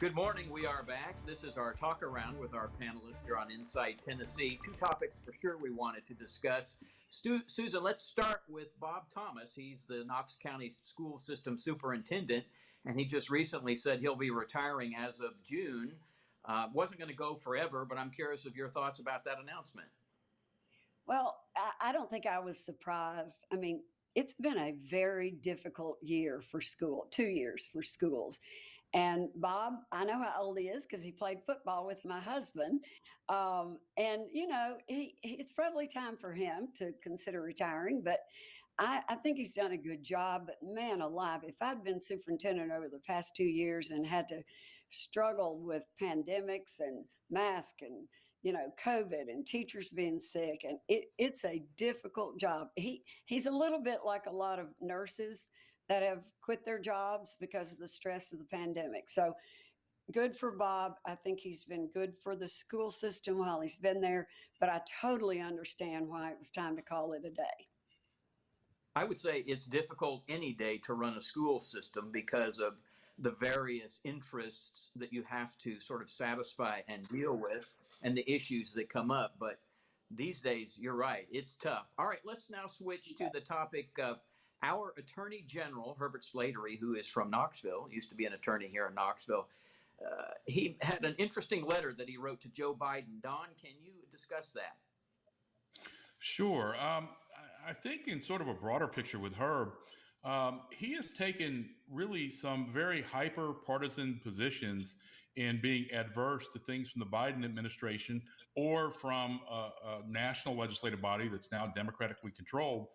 Good morning. We are back. This is our talk around with our panelists here on Inside Tennessee. Two topics for sure we wanted to discuss. Susan, let's start with Bob Thomas. He's the Knox County School System Superintendent, and he just recently said he'll be retiring as of June. Wasn't going to go forever, but I'm curious of your thoughts about that announcement. Well, I don't think I was surprised. I mean, it's been a very difficult year for school, 2 years for schools. And Bob, I know how old he is because he played football with my husband. It's probably time for him to consider retiring, but I think he's done a good job. But man alive, if I'd been superintendent over the past 2 years and had to struggle with pandemics and masks and COVID and teachers being sick, and it's a difficult job. He's a little bit like a lot of nurses that have quit their jobs because of the stress of the pandemic. So good for Bob. I think he's been good for the school system while he's been there, but I totally understand why it was time to call it a day. I would say it's difficult any day to run a school system because of the various interests that you have to sort of satisfy and deal with and the issues that come up. But these days, you're right, it's tough. All right, let's now switch to the topic of our Attorney General, Herbert Slatery, who is from Knoxville, used to be an attorney here in Knoxville. He had an interesting letter that he wrote to Joe Biden. Don, can you discuss that? Sure. I think in sort of a broader picture with Herb, he has taken really some very hyper partisan positions in being adverse to things from the Biden administration or from a national legislative body that's now democratically controlled,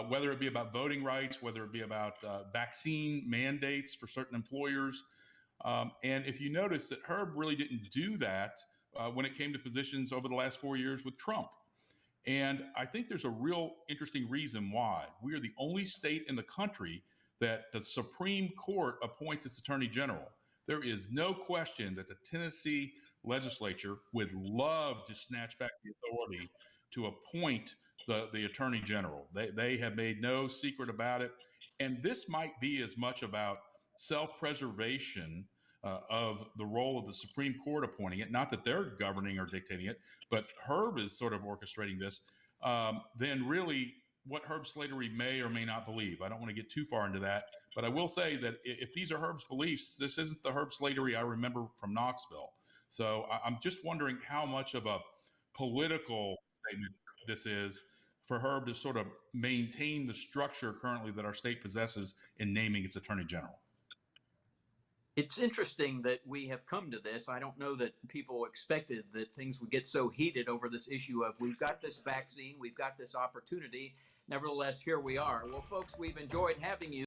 whether it be about voting rights, whether it be about vaccine mandates for certain employers. And if you notice that Herb really didn't do that when it came to positions over the last 4 years with Trump. And I think there's a real interesting reason why. We are the only state in the country that the Supreme Court appoints its attorney general. There is no question that the Tennessee legislature would love to snatch back the authority to appoint the attorney general. They have made no secret about it. And this might be as much about self-preservation of the role of the Supreme Court appointing it, not that they're governing or dictating it, but Herb is sort of orchestrating this, then really what Herb Slatery may or may not believe. I don't want to get too far into that, but I will say that if these are Herb's beliefs, this isn't the Herb Slatery I remember from Knoxville. So I'm just wondering how much of a political statement this is for Herb to sort of maintain the structure currently that our state possesses in naming its attorney general. It's interesting that we have come to this. I don't know that people expected that things would get so heated over this issue of we've got this vaccine, we've got this opportunity. Nevertheless, here we are. Well, folks, we've enjoyed having you.